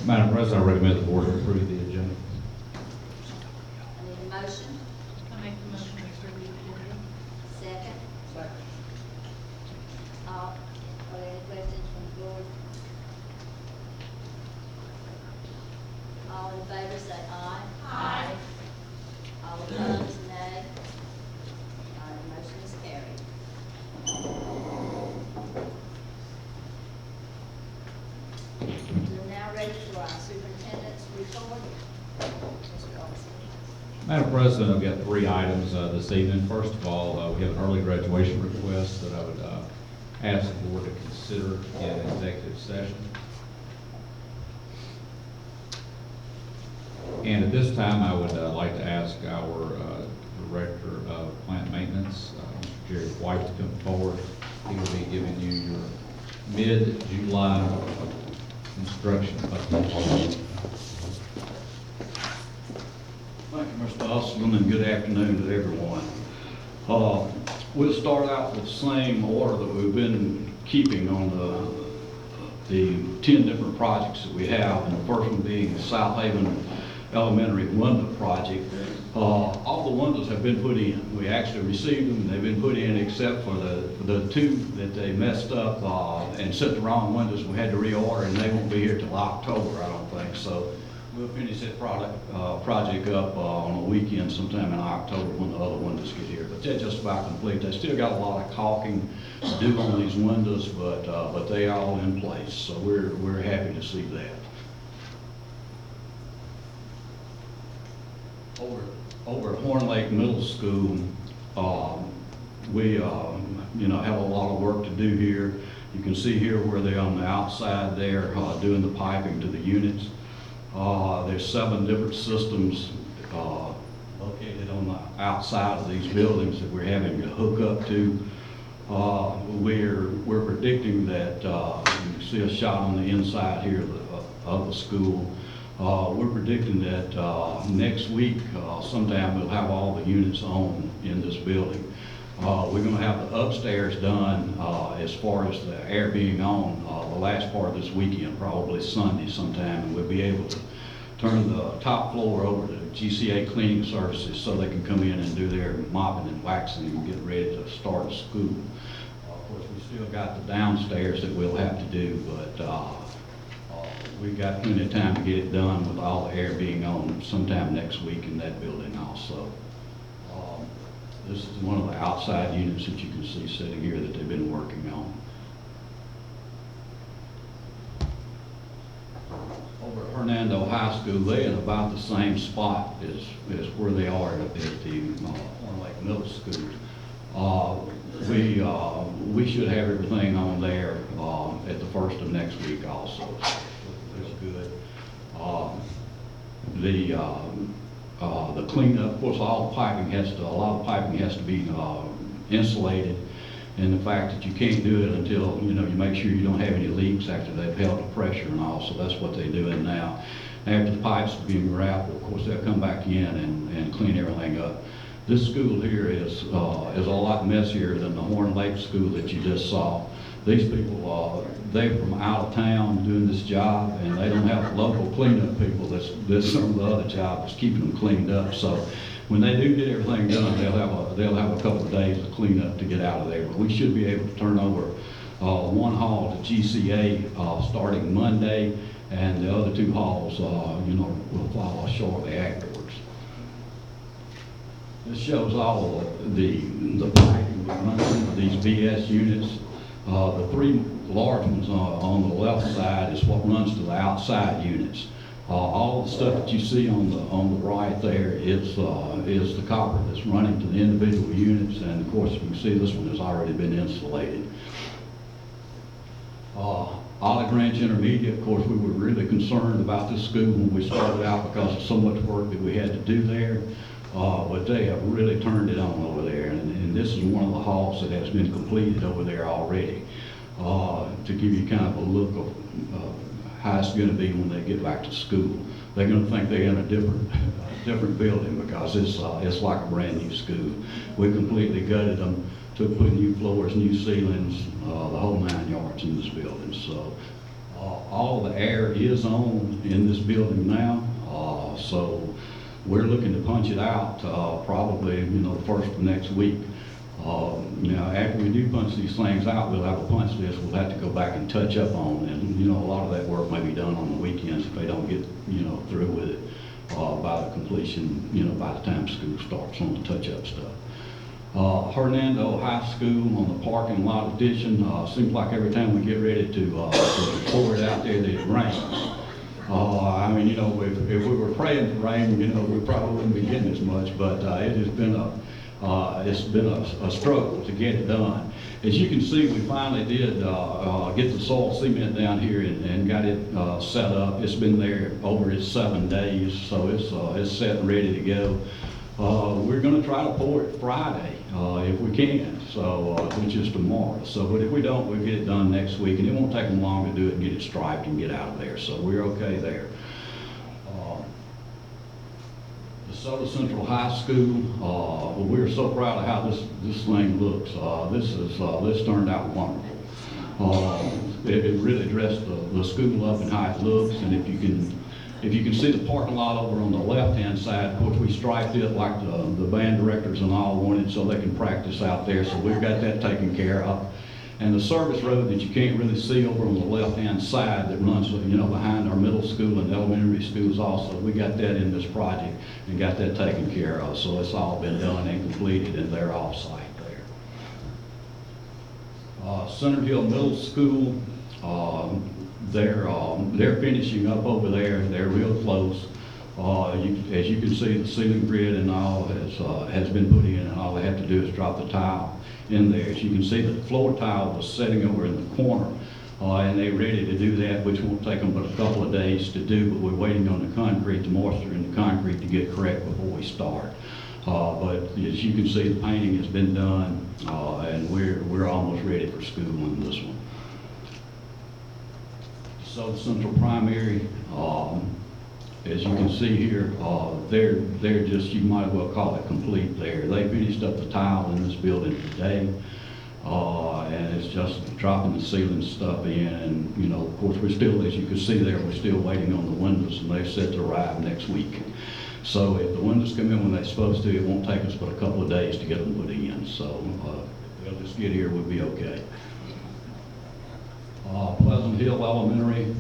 Madam President, I recommend the board approve the agenda. I need a motion. I make the motion to approve the agenda. Second. Second. Are there any questions from the board? All in favor say aye. Aye. All opposed, nay. All right, motion is carried. We're now ready for our superintendent's report. Mr. Olson. Madam President, I've got 3 items this evening. First of all, we have an early graduation request that I would ask the board to consider in executive session. And at this time, I would like to ask our Director of Plant Maintenance, Mr. Jerry White, to come forward. He will be giving you your mid-July instruction update. Thank you, Mr. Usleton, and good afternoon to everyone. We'll start out with the same order that we've been keeping on the 10 different projects that we have, and the first one being the South Haven Elementary window project. All the windows have been put in. We actually received them, they've been put in except for the 2 that they messed up and sent the wrong windows. We had to reorder, and they won't be here till October, I don't think. So we'll finish that project up on a weekend sometime in October when the other windows get here. But they're just about complete. They still got a lot of caulking to do on these windows, but they are all in place. So we're happy to see that. Over at Horn Lake Middle School, we have a lot of work to do here. You can see here where they're on the outside there doing the piping to the units. There's 7 different systems located on the outside of these buildings that we're having to hook up to. We're predicting that you can see a shot on the inside here of the school. We're predicting that next week sometime we'll have all the units on in this building. We're going to have the upstairs done as far as the air being on the last part of this weekend, probably Sunday sometime, and we'll be able to turn the top floor over to GCA cleaning services so they can come in and do their mopping and waxing and get ready to start school. Of course, we still got the downstairs that we'll have to do, but we've got plenty of time to get it done with all the air being on sometime next week in that building also. This is one of the outside units that you can see sitting here that they've been working on. Over at Hernando High School, they're in about the same spot as where they are at the Horn Lake Middle School. We should have everything on there at the first of next week also. It's good. The cleanup, of course, all the piping a lot of piping has to be insulated, and the fact that you can't do it until you make sure you don't have any leaks after they've held the pressure and all. So that's what they're doing now. After the pipes are being wrapped, of course, they'll come back in and clean everything up. This school here is a lot messier than the Horn Lake school that you just saw. These people, they're from out of town doing this job, and they don't have local cleanup people that's on the other job that's keeping them cleaned up. So when they do get everything done, they'll have a couple of days to clean up to get out of there. But we should be able to turn over one hall to GCA starting Monday, and the other 2 halls, will follow shortly afterwards. This shows all of the piping that runs into these BS units. The 3 large ones on the left side is what runs to the outside units. All the stuff that you see on the right there is the copper that's running to the individual units, and of course you can see this one has already been insulated. Olive Branch Intermediate, of course, we were really concerned about this school when we started out because of so much work that we had to do there. But they have really turned it on over there, and this is one of the halls that has been completed over there already to give you kind of a look of how it's going to be when they get back to school. They're going to think they're in a different building because it's like a brand new school. We completely gutted them, put new floors, new ceilings, the whole 9 yards in this building. So All the air is on in this building now, so we're looking to punch it out probably, the first of next week. Now, after we do punch these things out, we'll have a punch list we'll have to go back and touch up on, and, a lot of that work may be done on the weekends if they don't get, through with it by the completion, by the time school starts on the touch-up stuff. Hernando High School on the parking lot addition, seems like every time we get ready to pour it out there, that it rains. I mean, if we were praying for rain, we probably wouldn't be getting as much, but it has been a struggle to get it done. As you can see, we finally did get the soil cement down here and got it set up. It's been there over its 7 days, so it's set and ready to go. We're going to try to pour it Friday if we can, so which is tomorrow. So, but if we don't, we'll get it done next week, and it won't take them long to do it and get it striped and get out of there. So we're okay there. Desoto Central High School, we're so proud of how this thing looks. This turned out wonderful. It really dressed the school up and how it looks, and if you can see the parking lot over on the left-hand side, of course, we striped it like the band directors and all wanted so they can practice out there. So we've got that taken care of. And the service road that you can't really see over on the left-hand side that runs, behind our middle school and elementary schools also, we got that in this project and got that taken care of. So it's all been done and completed, and they're off-site there. Center Hill Middle School, they're finishing up over there. They're real close. As you can see, the ceiling grid and all has been put in, and all they have to do is drop the tile in there. As you can see, the floor tile was sitting over in the corner, and they're ready to do that, which won't take them but a couple of days to do, but we're waiting on the concrete, the moisture in the concrete to get correct before we start. But as you can see, the painting has been done, and we're almost ready for school on this one. So Central Primary, as you can see here, they're just, you might as well call it complete there. They finished up the tile in this building today, and it's just dropping the ceiling stuff in, and, of course, we're still, as you can see there, we're still waiting on the windows, and they're set to arrive next week. So if the windows come in when they're supposed to, it won't take us but a couple of days to get them put in. So they'll just get here, we'll be okay. Pleasant Hill Elementary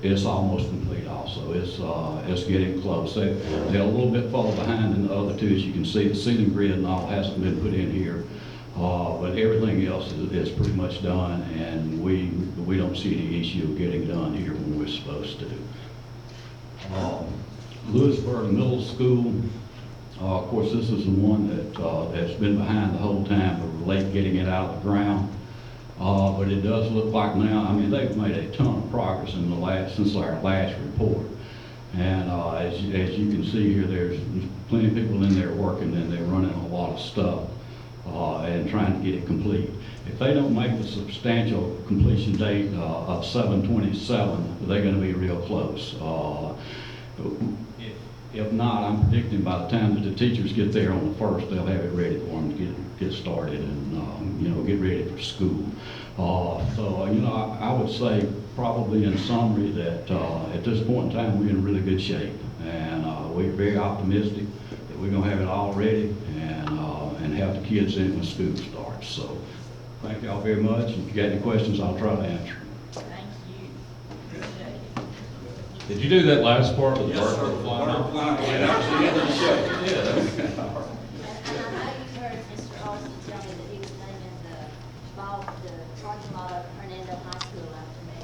is almost complete also. It's getting close. They're a little bit far behind than the other two. As you can see, the ceiling grid and all hasn't been put in here. But everything else is pretty much done, and we don't see any issue of getting done here when we're supposed to. Lewisburg Middle School, of course, this is the one that's been behind the whole time, but we're late getting it out of the ground. But it does look like now, I mean, they've made a ton of progress since our last report. And as you can see here, there's plenty of people in there working, and they're running a lot of stuff and trying to get it complete. If they don't make the substantial completion date of 7/27, they're going to be real close. If not, I'm predicting by the time that the teachers get there on the 1st, they'll have it ready for them to get started and get ready for school. So I would say probably in summary that at this point in time we're in really good shape, and we're very optimistic that we're going to have it all ready and have the kids in when school starts. So thank y'all very much. If you got any questions, I'll try to answer. Thank you. Appreciate it. Did you do that last part with the butterfly? And I know you've heard Mr. Austin tell me that he was naming the parking lot of Hernando High School after me.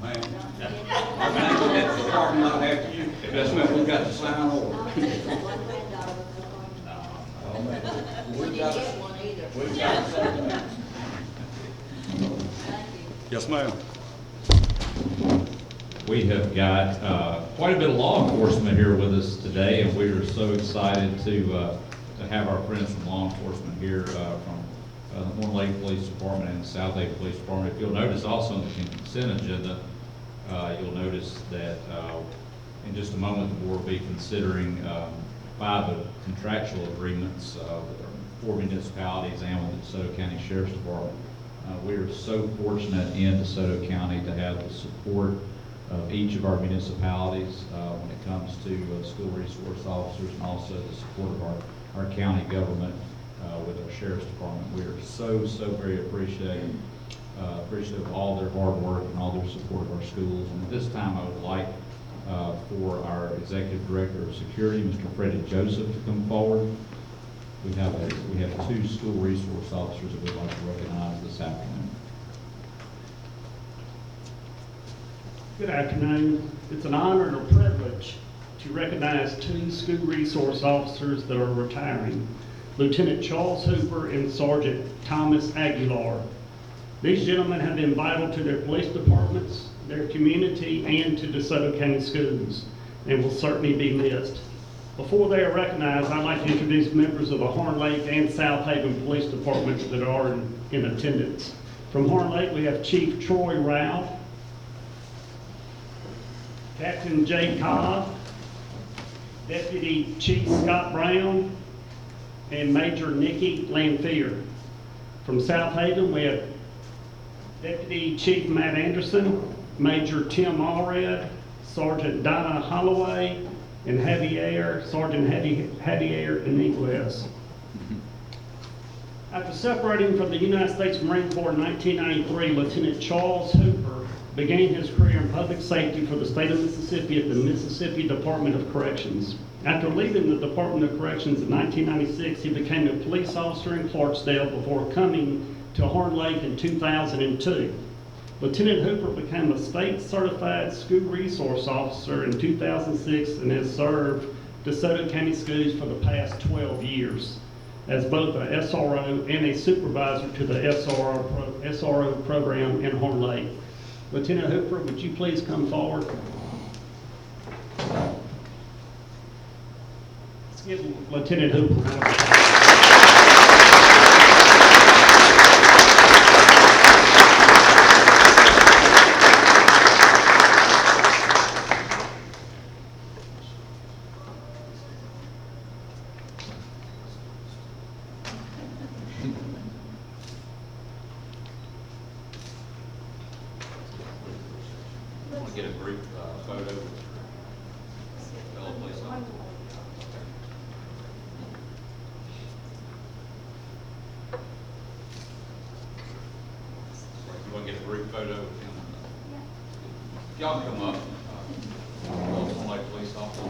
Man, Don't forget I'm that. gonna get the parking lot after you. If that's what we got to sign over. I'll take one granddaughter with no parking. We Didn't got get one either. we got it. Thank you. Yes, ma'am. We have got quite a bit of law enforcement here with us today, and we are so excited to have our friends from law enforcement here from the Horn Lake Police Department and South Lake Police Department. If you'll notice also in the consent agenda, you'll notice that in just a moment the board will be considering 5 contractual agreements with our 4 municipalities and with the DeSoto County Sheriff's Department. We are so fortunate in DeSoto County to have the support of each of our municipalities when it comes to school resource officers, and also the support of our county government with our sheriff's department. We are so very appreciative of all their hard work and all their support of our schools. And at this time, I would like for our Executive Director of Security, Mr. Freddie Joseph, to come forward. We have two school resource officers that we'd like to recognize this afternoon. Good afternoon. It's an honor and a privilege to recognize two school resource officers that are retiring, Lieutenant Charles Hooper and Sergeant Thomas Aguilar. These gentlemen have been vital to their police departments, their community, and to DeSoto County schools, and will certainly be missed. Before they are recognized, I'd like to introduce members of the Horn Lake and South Haven Police Departments that are in attendance. From Horn Lake, we have Chief Troy Rao, Captain Jay Cobb, Deputy Chief Scott Brown, and Major Nikki Lanphier. From South Haven, we have Deputy Chief Matt Anderson, Major Tim Allred, Sergeant Donna Holloway, and Sergeant Javier Iniguez. After separating from the United States Marine Corps in 1993, Lieutenant Charles Hooper began his career in public safety for the state of Mississippi at the Mississippi Department of Corrections. After leaving the Department of Corrections in 1996, he became a police officer in Clarksdale before coming to Horn Lake in 2002. Lieutenant Hooper became a state-certified school resource officer in 2006 and has served DeSoto County schools for the past 12 years as both a SRO and a supervisor to the SRO program in Horn Lake. Lieutenant Hooper, would you please come forward? Let's give Lieutenant Hooper a round of applause. Get a brief photo. Fellow police officer. You want to get a brief photo? Y'all come up. One like police officer.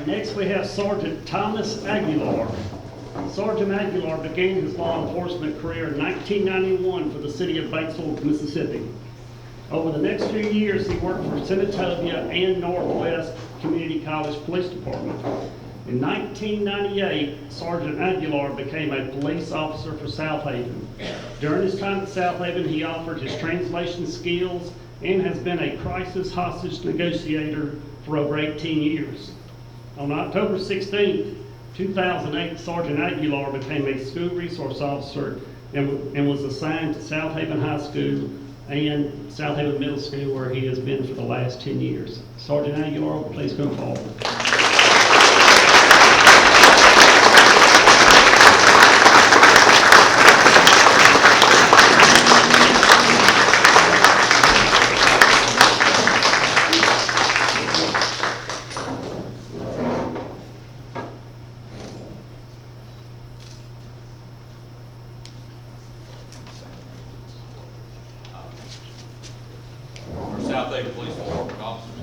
Next, we have Sergeant Thomas Aguilar. Sergeant Aguilar began his law enforcement career in 1991 for the city of Batesville, Mississippi. Over the next few years, he worked for Senatobia and Northwest Community College Police Department. In 1998, Sergeant Aguilar became a police officer for South Haven. During his time at South Haven, he offered his translation skills and has been a crisis hostage negotiator for over 18 years. On October 16, 2008, Sergeant Aguilar became a school resource officer and was assigned to South Haven High School and South Haven Middle School, where he has been for the last 10 years. Sergeant Aguilar, please come forward. South Haven Police Department officers.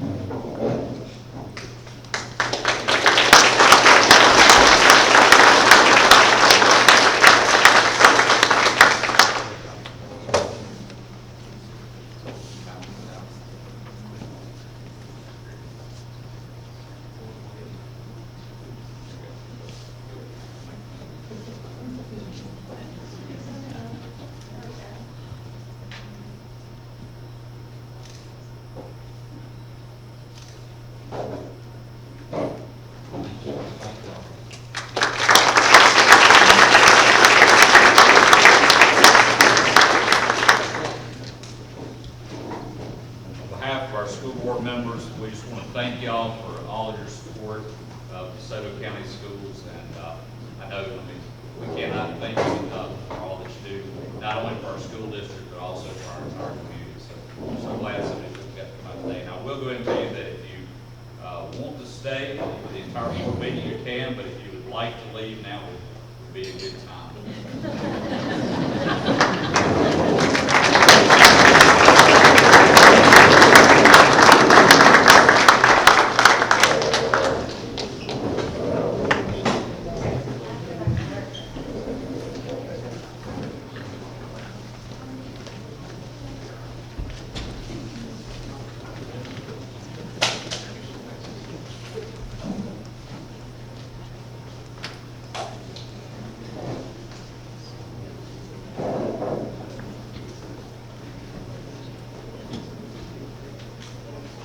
school board members. We just want to thank y'all for all of your support of DeSoto County Schools. And I know, we cannot thank you enough for all that you do, not only for our school district, but also for our entire community. So I'm so glad somebody took that come out today. And I will go ahead and tell you that if you want to stay for the entire board meeting, you can, but if you would like to leave, now would be a good time.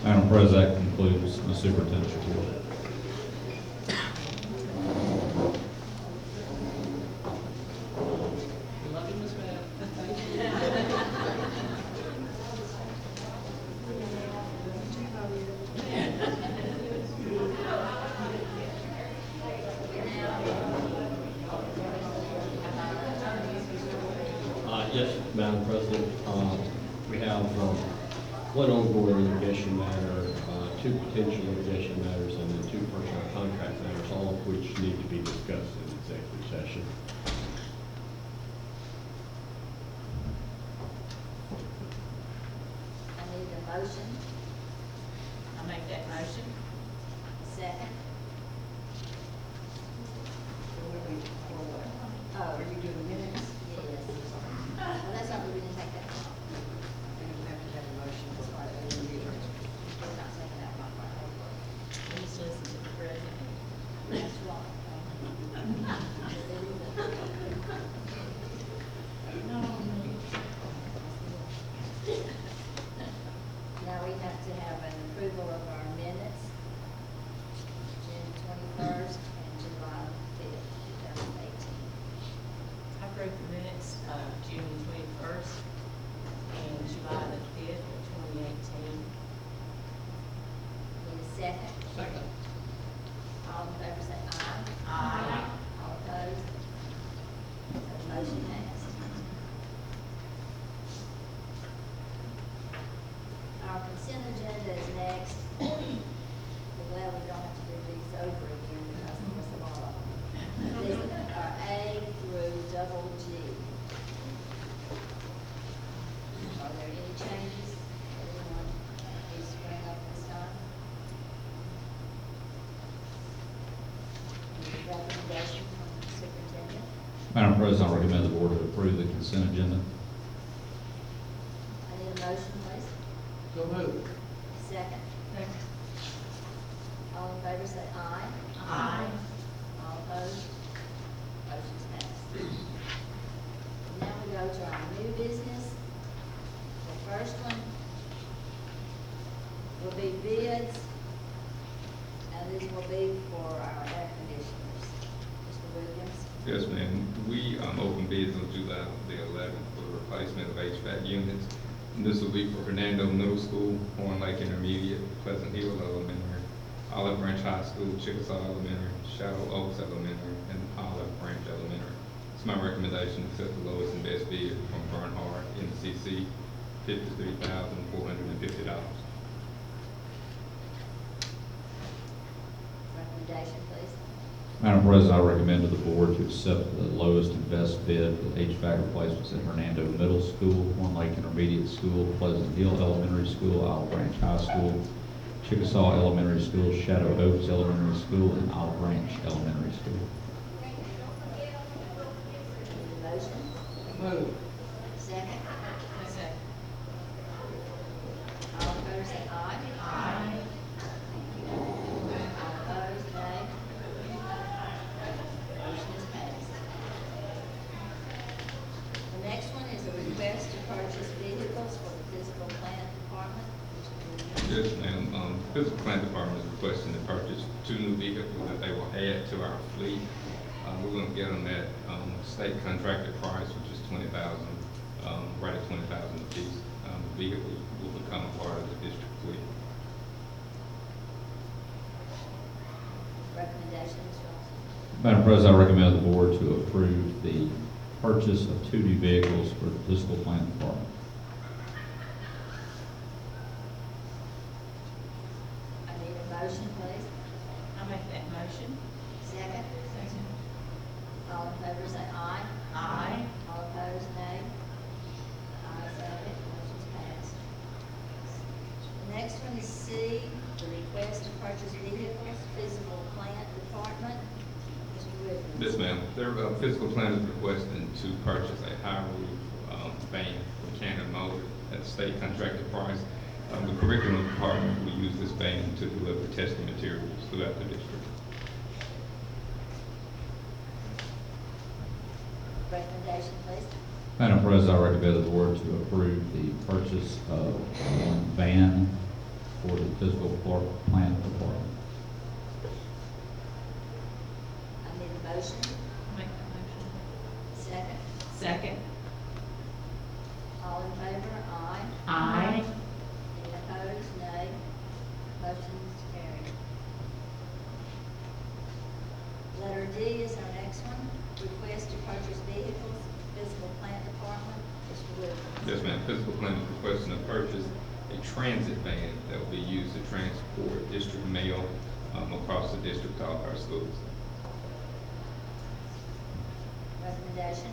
Madam President, that concludes the superintendent's report. Love you, Ms. Webb. Yes, Madam President. We have one ongoing litigation matter, two potential litigation matters, and then two personal contract matters, all of which need to be discussed in executive session. I need a motion, I'll make that motion. second. Oh, Are you doing minutes? yes. Well, that's not, we didn't take that long. We don't have to have a motion, that's why I didn't do it. We're not taking that long. Please listen to the president. That's right. Now we have to have an approval of our minutes, June 21st and July 5th, 2018. I approve the minutes of June 21st and July the 5th of 2018. Need a second? Second. All in favor say aye. Aye. All opposed? So motion passed. Our consent agenda is next. We're glad we don't have to do these over again because there was a lot of them. These are A through double G. Are there any changes that anyone needs to bring up this time? Any recommendation from the superintendent? Madam President, I recommend the board to approve the consent agenda. I need a motion, please. So moved. Second. All in favor say aye. Aye. All opposed? Motion's passed. Now we go to our new business. The first one will be bids, and this will be for our air conditioners. Mr. Williams? Yes, ma'am. We opened bids on July the 11th for the replacement of HVAC units. And this will be for Hernando Middle School, Horn Lake Intermediate, Pleasant Hill Elementary, Olive Branch High School, Chickasaw Elementary, Shadow Oaks Elementary, and Olive Branch Elementary. It's my recommendation to accept the lowest and best bid from Bernhard NCC, $53,450. Recommendation, please. Madam President, I recommend to the board to accept the lowest and best bid for the HVAC replacements at Hernando Middle School, Horn Lake Intermediate School, Pleasant Hill Elementary School, Olive Branch High School, Chickasaw Elementary School, Shadow Oaks Elementary School, and Olive Branch Elementary School. Need a motion? Moved. Second. Second. All in favor say aye. Aye. All opposed, nay. Motion is passed. The next one is a request to purchase vehicles for the physical plant department. Mr. Williams? Yes, ma'am. Physical Plant Department is requesting to purchase 2 new vehicles that they will add to our fleet. We're going to get them at state contracted price, which is $20,000, right at $20,000 a piece. The vehicles will become a part of the district fleet. Madam President, I recommend the board to approve the purchase of 2 new vehicles for the fiscal plant department. I need a motion, please. I'll make that motion. Second. Second. All in favor say aye. Aye. All opposed, nay. Ayes have it, motion's passed. The next one is C, the request to purchase vehicles, physical plant department. Mr. Williams. Yes, ma'am. Their fiscal plan is requesting to purchase a high roof van from Cannon Motor at the state contracted price. The curriculum department will use this van to deliver testing materials throughout the district. Recommendation, please. Madam President, I recommend the board to approve the purchase of 1 van for the fiscal plant department. I need a motion. I'll make that motion. Second. Second. All in favor, aye. Aye. Any opposed, nay. Motion's carried. Letter D is our next one. Request to purchase vehicles, physical plant department. Mr. Williams. Yes, ma'am. Fiscal plan is requesting to purchase a transit van that will be used to transport district mail across the district to all of our schools. Recommendation.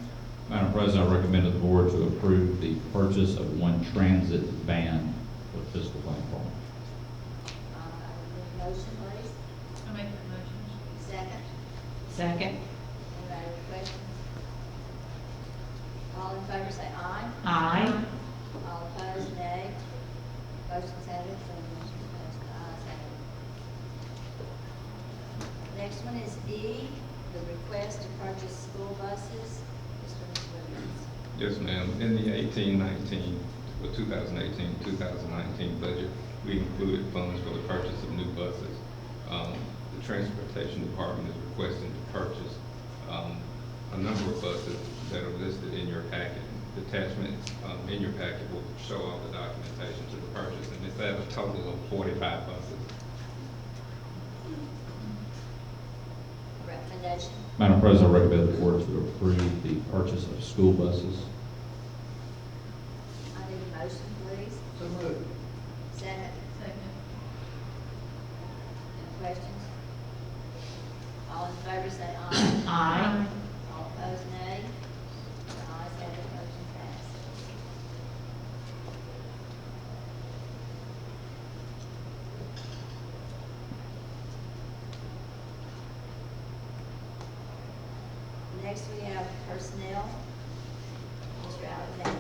Madam President, I recommend that the board to approve the purchase of 1 transit van for the fiscal plant department. I need a motion, please. I'll make that motion. Second. Second. Any other questions? All in favor say aye. Aye. All opposed, nay. Motion's have it, so motion's passed, the ayes have it. Next one is E, the request to purchase school buses. Mr. Williams. Yes, ma'am. In the 2018, 2019 budget, we included funds for the purchase of new buses. The transportation department is requesting to purchase a number of buses that are listed in your packet. The attachment in your packet will show all the documentation to the purchase, and it's at a total of 45 buses. Recommendation. Madam President, I recommend the board to approve the purchase of school buses. I need a motion, please. So moved. Second. Second. Any questions? All in favor say aye. Aye. All opposed, nay. The ayes have it, motion passed. Next, we have personnel. Mr. Alexander.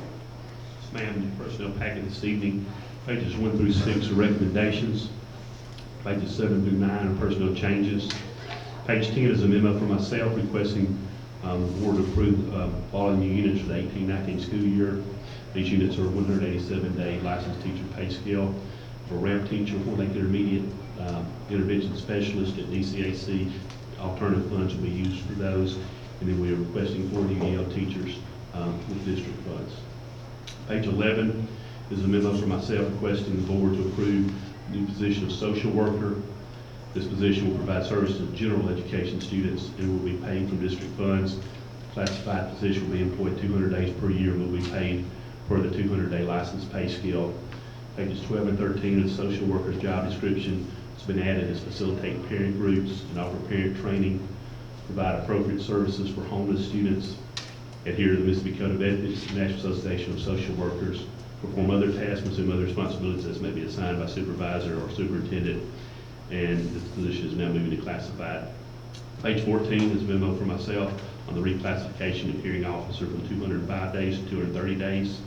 Ma'am, the personnel packet this evening, pages 1 through 6 are recommendations. Pages 7 through 9 are personnel changes. Page 10 is a memo from myself requesting the board to approve following new units for the 18-19 school year. These units are 187-day licensed teacher pay scale. For ramp teacher, Lake Intermediate, intervention specialist at DCAC, alternative funds will be used for those. And then we are requesting 4 new EL teachers with district funds. Page 11 is a memo from myself requesting the board to approve the new position of social worker. This position will provide service to general education students and will be paid from district funds. Classified position will be employed 200 days per year and will be paid per the 200-day license pay scale. Pages 12 and 13 of the social worker's job description has been added as facilitate parent groups and offer parent training, provide appropriate services for homeless students, adhere to the Mississippi Code of Ethics, National Association of Social Workers, perform other tasks and assume other responsibilities as may be assigned by supervisor or superintendent, and this position is now moving to classified. Page 14 is a memo for myself on the reclassification of hearing officer from 205 days to 230 days.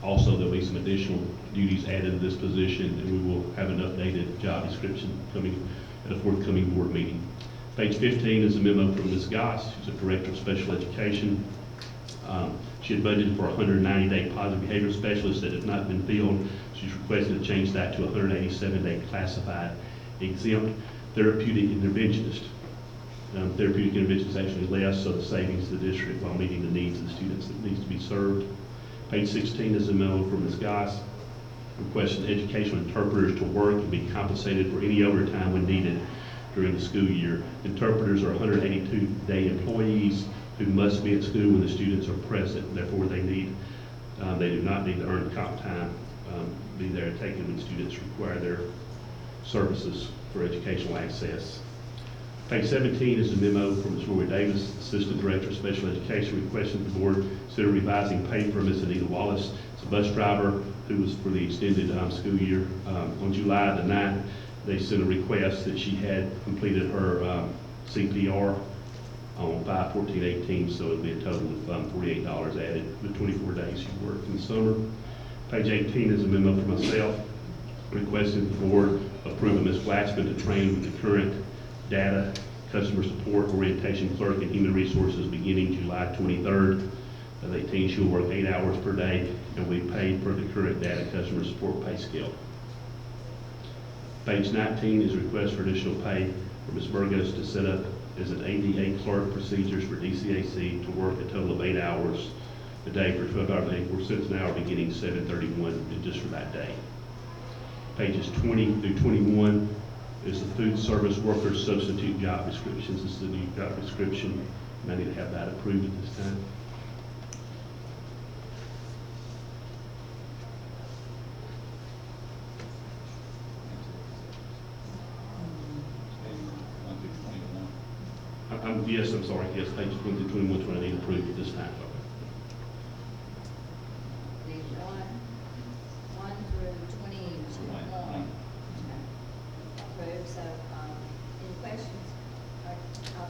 Also, there'll be some additional duties added to this position, and we will have an updated job description coming at a forthcoming board meeting. Page 15 is a memo from Ms. Goss, who's the Director of Special Education. She had budgeted for a 190-day positive behavior specialist that has not been filled. She's requested to change that to a 187-day classified exempt therapeutic interventionist. Therapeutic intervention is actually less, so the savings to the district while meeting the needs of the students that needs to be served. Page 16 is a memo from Ms. Goss requesting educational interpreters to work and be compensated for any overtime when needed during the school year. Interpreters are 182-day employees who must be at school when the students are present. Therefore, they do not need to earn comp time, be there taken when students require their services for educational access. Page 17 is a memo from Ms. Roy Davis, Assistant Director of Special Education, requesting the board consider revising pay for Ms. Anita Wallace. It's a bus driver who was for the extended school year. On July the 9th, they sent a request that she had completed her CPR on 5/14/18, so it'll be a total of $48 added for the 24 days she worked in the summer. Page 18 is a memo for myself requesting the board approve Ms. Waxman to train with the current data, customer support, orientation clerk, and human resources beginning July 23rd of 18. She'll work 8 hours per day and will be paid per the current data customer support pay scale. Page 19 is a request for additional pay for Ms. Burgos to set up as an ADA clerk procedures for DCAC to work a total of 8 hours a day for $12.84 an hour beginning 7/31 just for that day. Pages 20 through 21 is the food service worker substitute job descriptions. This is the new job description, and I need to have that approved at this time. Yes, I'm sorry, yes, pages 20 through 21 is what I need approved at this time. The one through 21. Approved, so, any questions?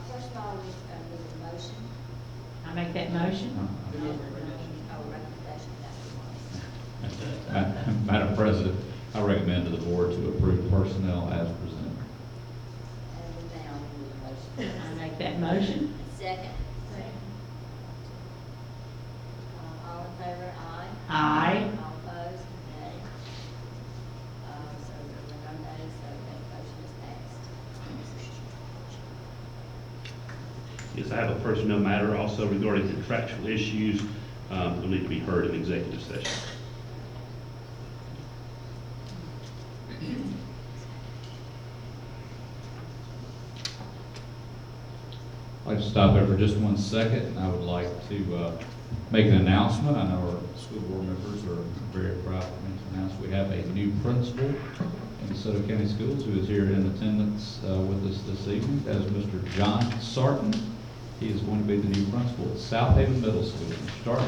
First of all, we need a motion. I make that motion. Oh, recommendation, that's the one. Madam President, I recommend to the board to approve personnel as presented. And now we need a motion. I make that motion. Second. All in favor, aye. Aye. All opposed, nay. So there were no nays, so that motion is passed. Yes, I have a personnel matter also regarding contractual issues that will need to be heard in executive session. I'd like to stop there for just 1 second. I would like to make an announcement. I know our school board members are very proud for me to announce we have a new principal in Desoto County Schools who is here in attendance with us this evening. That is Mr. John Sarton. He is going to be the new principal at South Haven Middle School. Mr. Sarton,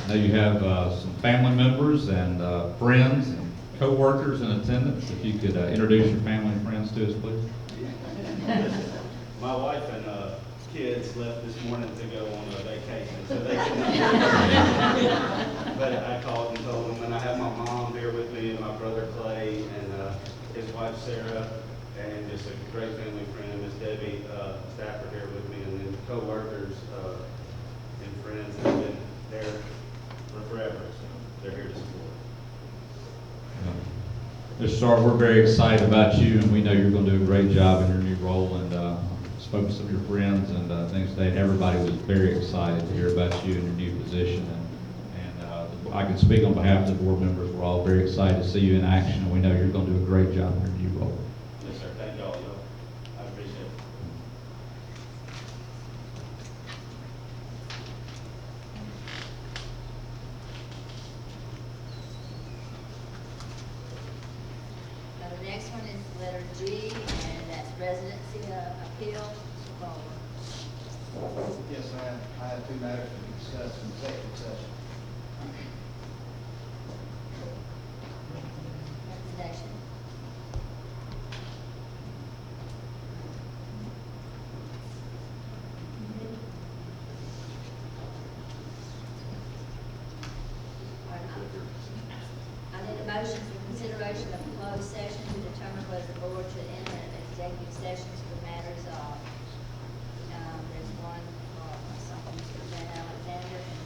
I know you have some family members and friends and co-workers in attendance. If you could introduce your family and friends to us, please. My wife and kids left this morning to go on a vacation, so they could not. But I called and told them, and I have my mom here with me, and my brother Clay, and his wife Sarah, and just a great family friend, Miss Debbie Stafford here with me, and then co-workers and friends that have been there for forever, so they're here to support. Mr. Sarton, we're very excited about you, and we know you're going to do a great job in your new role. And spoke to some of your friends and things today, and everybody was very excited to hear about you and your new position. And I can speak on behalf of the board members. We're all very excited to see you in action, and we know you're going to do a great job in your new role. Yes, sir. Thank y'all. I appreciate it. Now, the next one is letter G, and that's residency appeal. Mr. Bowler. Yes, I have two matters to discuss in executive session. Recommendation. I need a motion for consideration of closed session to determine whether the board should enter an executive sessions for matters of, there's one, something Mr. Van Alexander and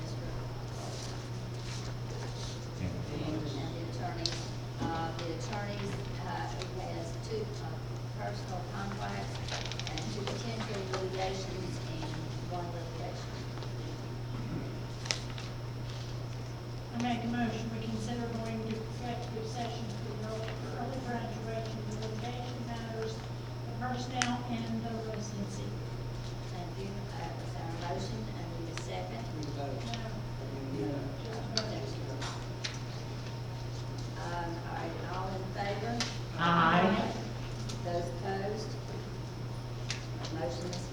Mr. make a motion, we consider going to executive session for early graduation, litigation matters, the personnel, and the residency. Thank you. That's our motion, and we need a second. All right, all in favor? Aye. Those opposed? Motion is